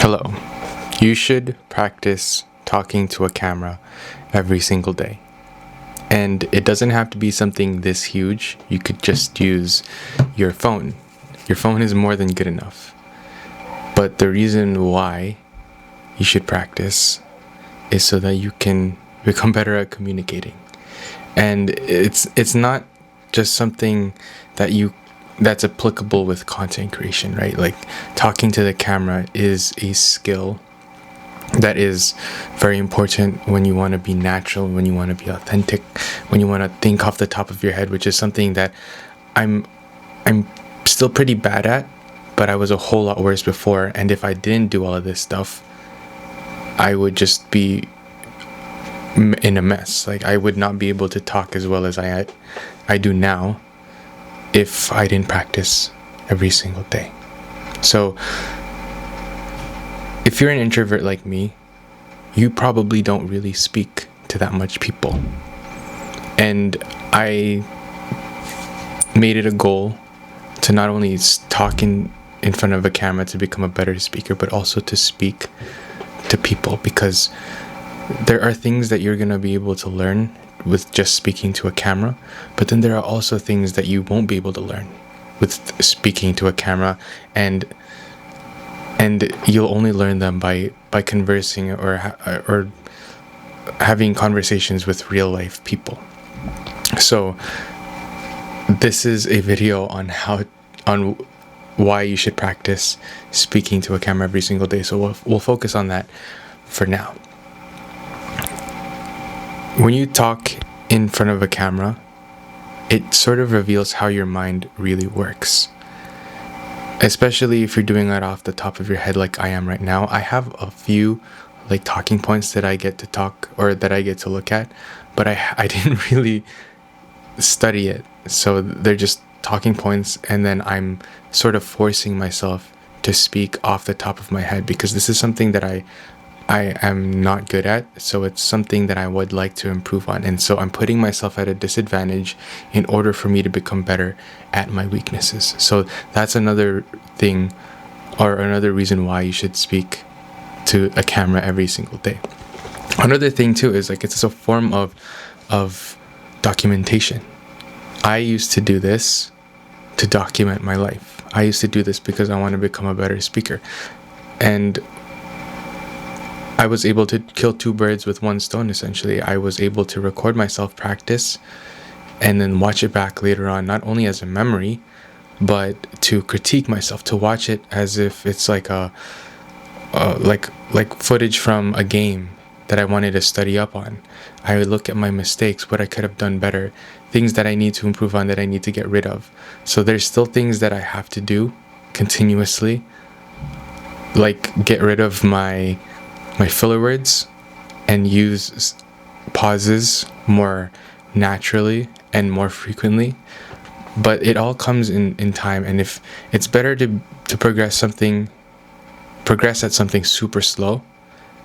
Hello. You should practice talking to a camera every single day. And it doesn't have to be something this huge. You could just use your phone. Your phone is more than good enough. But the reason why you should practice is so that you can become better at communicating. And it's not just something that's applicable with content creation, right? Like, talking to the camera is a skill that is very important when you want to be natural, when you want to be authentic, when you want to think off the top of your head, which is something that I'm still pretty bad at, but I was a whole lot worse before. And if I didn't do all of this stuff, I would just be in a mess. Like, I would not be able to talk as well as I do now if I didn't practice every single day. So if you're an introvert like me, you probably don't really speak to that much people. And I made it a goal to not only talk in front of a camera to become a better speaker, but also to speak to people, because there are things that you're going to be able to learn with just speaking to a camera, but then there are also things that you won't be able to learn with speaking to a camera, and you'll only learn them by conversing or having conversations with real life people. So this is a video on why you should practice speaking to a camera every single day. So we'll focus on that for now. When you talk in front of a camera, it sort of reveals how your mind really works. Especially if you're doing it off the top of your head like I am right now. I have a few talking points that I get to talk or that I get to look at, but I didn't really study it. So they're just talking points, and then I'm sort of forcing myself to speak off the top of my head, because this is something that I am not good at. So it's something that I would like to improve on. And so I'm putting myself at a disadvantage in order for me to become better at my weaknesses. So that's another thing, or another reason why you should speak to a camera every single day. Another thing too is it's a form of documentation. I used to do this to document my life. I used to do this because I want to become a better speaker. And I was able to kill two birds with one stone, essentially. I was able to record myself practice and then watch it back later on, not only as a memory, but to critique myself, to watch it as if it's like footage from a game that I wanted to study up on. I would look at my mistakes, what I could have done better, things that I need to improve on, that I need to get rid of. So there's still things that I have to do continuously, like get rid of my filler words and use pauses more naturally and more frequently. But it all comes in time, and if it's better to progress at something super slow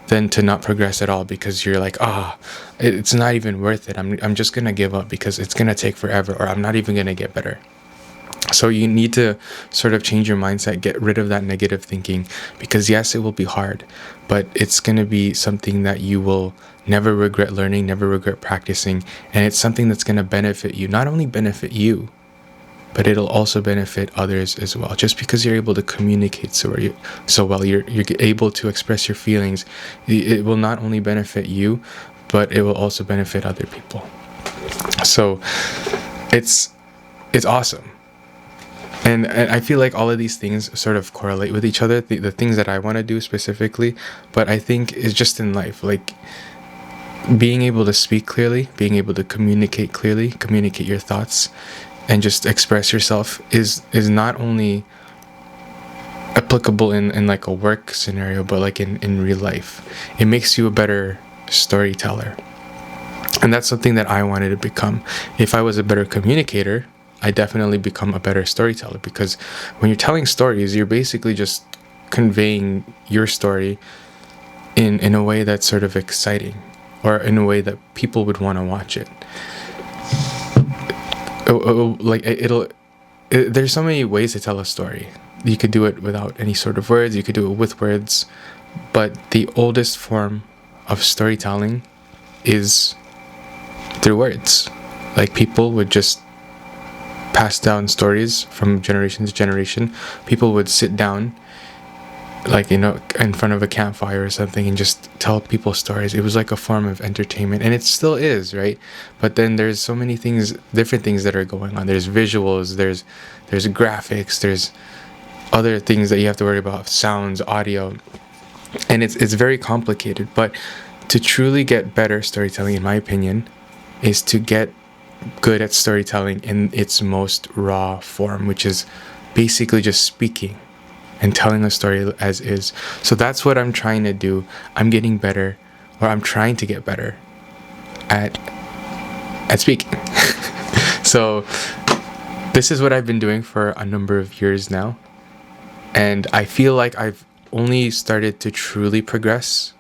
than to not progress at all, because you're like, it's not even worth it. I'm just gonna give up because it's gonna take forever, or I'm not even gonna get better. So you need to sort of change your mindset, get rid of that negative thinking, because yes, it will be hard, but it's going to be something that you will never regret learning, never regret practicing. And it's something that's going to benefit you, not only benefit you, but it'll also benefit others as well. Just because you're able to communicate so well, you're able to express your feelings, it will not only benefit you, but it will also benefit other people. So it's awesome. And I feel like all of these things sort of correlate with each other, the things that I want to do specifically. But I think it's just in life, being able to speak clearly, being able to communicate clearly, communicate your thoughts, and just express yourself is not only applicable in a work scenario, but in real life. It makes you a better storyteller. And that's something that I wanted to become. If I was a better communicator, I definitely become a better storyteller, because when you're telling stories, you're basically just conveying your story in a way that's sort of exciting, or in a way that people would want to watch it. There's so many ways to tell a story. You could do it without any sort of words. You could do it with words. But the oldest form of storytelling is through words. Like, people would just pass down stories from generation to generation. People would sit down, like, in front of a campfire or something, and just tell people stories. It was like a form of entertainment, and it still is, right? But then there's so many things, different things that are going on. There's visuals, there's graphics, there's other things that you have to worry about, sounds, audio, and it's very complicated. But to truly get better storytelling, in my opinion, is to get good at storytelling in its most raw form, which is basically just speaking and telling a story as is. So that's what I'm trying to do. I'm getting better, or I'm trying to get better at speaking. So this is what I've been doing for a number of years now, and I feel like I've only started to truly progress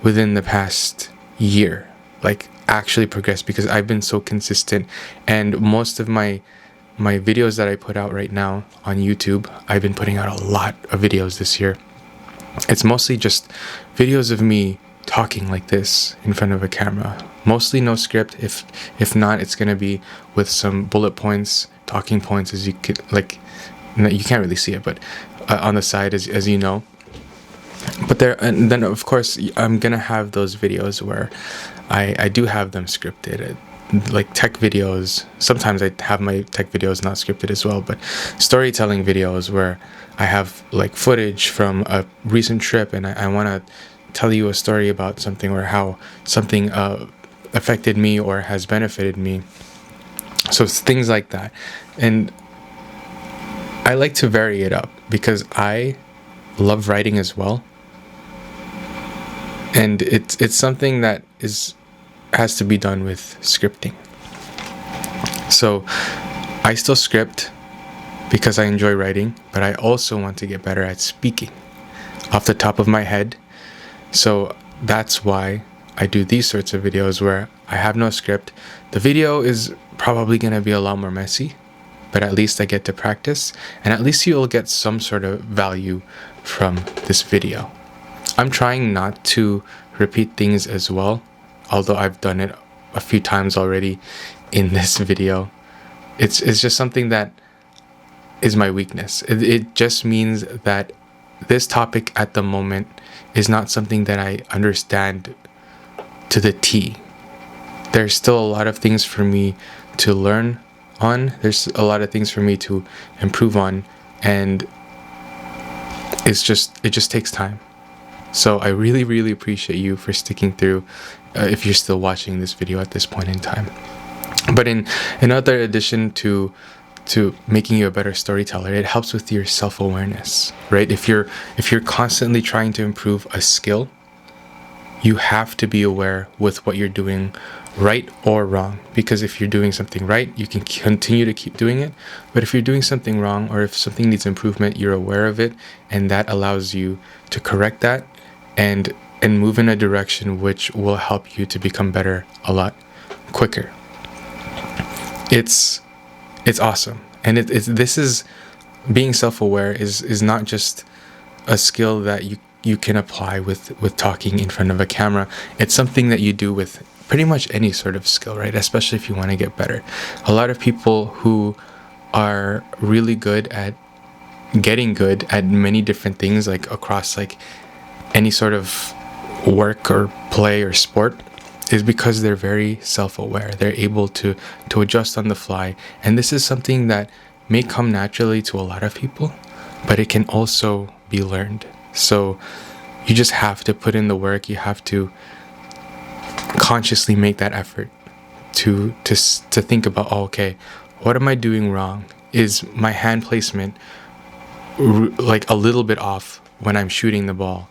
within the past year, like actually progress, because I've been so consistent. And most of my videos that I put out right now on YouTube, I've been putting out a lot of videos this year. It's mostly just videos of me talking like this in front of a camera, mostly no script. If not, it's gonna be with some bullet points, talking points, as you could, like, you can't really see it, but on the side, as you know. But there, and then of course I'm gonna have those videos where I do have them scripted, like tech videos. Sometimes I have my tech videos not scripted as well, but storytelling videos where I have like footage from a recent trip, and I want to tell you a story about something, or how something affected me or has benefited me. So it's things like that. And I like to vary it up because I love writing as well. And it's something that has to be done with scripting. So I still script because I enjoy writing, but I also want to get better at speaking off the top of my head. So that's why I do these sorts of videos where I have no script. The video is probably going to be a lot more messy, but at least I get to practice, and at least you'll get some sort of value from this video. I'm trying not to repeat things as well, although I've done it a few times already in this video. It's just something that is my weakness. It just means that this topic at the moment is not something that I understand to the T. There's still a lot of things for me to learn on. There's a lot of things for me to improve on, and it just takes time. So I really, really appreciate you for sticking through, if you're still watching this video at this point in time. But in another addition to making you a better storyteller, it helps with your self-awareness, right? If you're constantly trying to improve a skill, you have to be aware with what you're doing, right or wrong. Because if you're doing something right, you can continue to keep doing it. But if you're doing something wrong, or if something needs improvement, you're aware of it, and that allows you to correct that and move in a direction which will help you to become better a lot quicker. It's awesome. And this is being self-aware is not just a skill that you can apply with talking in front of a camera. It's something that you do with pretty much any sort of skill, right? Especially if you want to get better. A lot of people who are really good at getting good at many different things, like across like any sort of work or play or sport, is because they're very self-aware. They're able to adjust on the fly. And this is something that may come naturally to a lot of people, but it can also be learned. So you just have to put in the work. You have to consciously make that effort to think about, oh, okay, what am I doing wrong? Is my hand placement like a little bit off when I'm shooting the ball?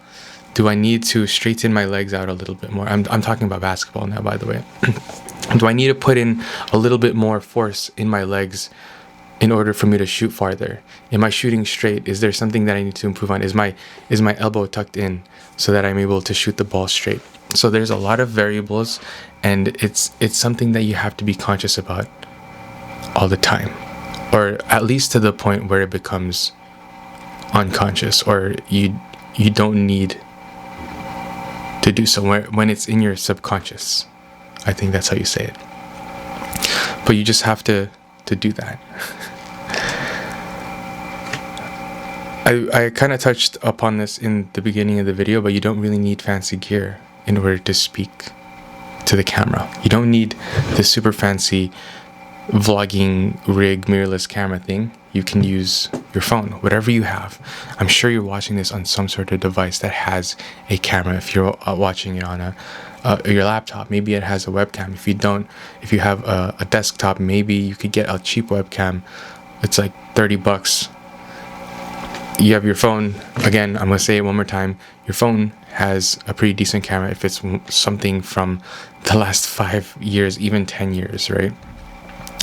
Do I need to straighten my legs out a little bit more? I'm talking about basketball now, by the way. Do I need to put in a little bit more force in my legs in order for me to shoot farther? Am I shooting straight? Is there something that I need to improve on? Is my elbow tucked in so that I'm able to shoot the ball straight? So there's a lot of variables, and it's something that you have to be conscious about all the time, or at least to the point where it becomes unconscious, or you don't need to do so when it's in your subconscious. I think that's how you say it. But you just have to do that. I kind of touched upon this in the beginning of the video, but you don't really need fancy gear in order to speak to the camera. You don't need the super fancy vlogging rig mirrorless camera thing. You can use your phone, whatever you have. I'm sure you're watching this on some sort of device that has a camera. If you're watching it on your laptop, maybe it has a webcam. If you have a desktop, maybe you could get a cheap webcam. It's like $30. You have your phone. Again, I'm gonna say it one more time. Your phone has a pretty decent camera if it's something from the last 5 years, even 10 years, right?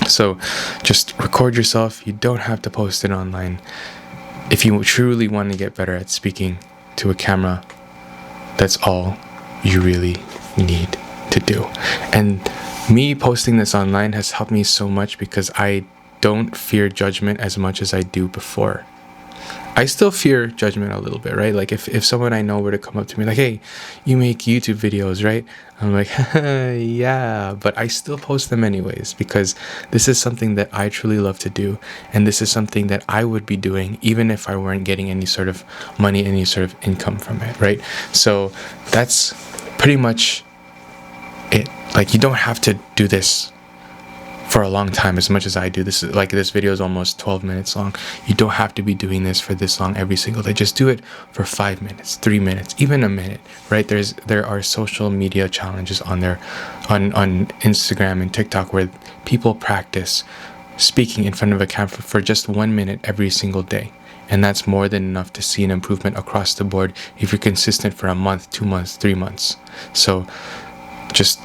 So just record yourself. You don't have to post it online. If you truly want to get better at speaking to a camera, that's all you really need to do. And me posting this online has helped me so much because I don't fear judgment as much as I do before. I still fear judgment a little bit, right? Like if someone I know were to come up to me like, hey, you make YouTube videos, right? I'm like, yeah, but I still post them anyways because this is something that I truly love to do. And this is something that I would be doing even if I weren't getting any sort of money, any sort of income from it, right? So that's pretty much it. Like, you don't have to do this for a long time as much as I do. This video is almost 12 minutes long. You don't have to be doing this for this long every single day. Just do it for 5 minutes, 3 minutes, even a minute, right? There are social media challenges on there, on Instagram and TikTok, where people practice speaking in front of a camera for just 1 minute every single day. And that's more than enough to see an improvement across the board if you're consistent for a month, 2 months, 3 months. So just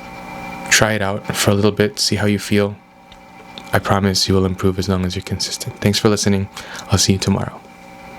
try it out for a little bit, see how you feel. I promise you will improve as long as you're consistent. Thanks for listening. I'll see you tomorrow.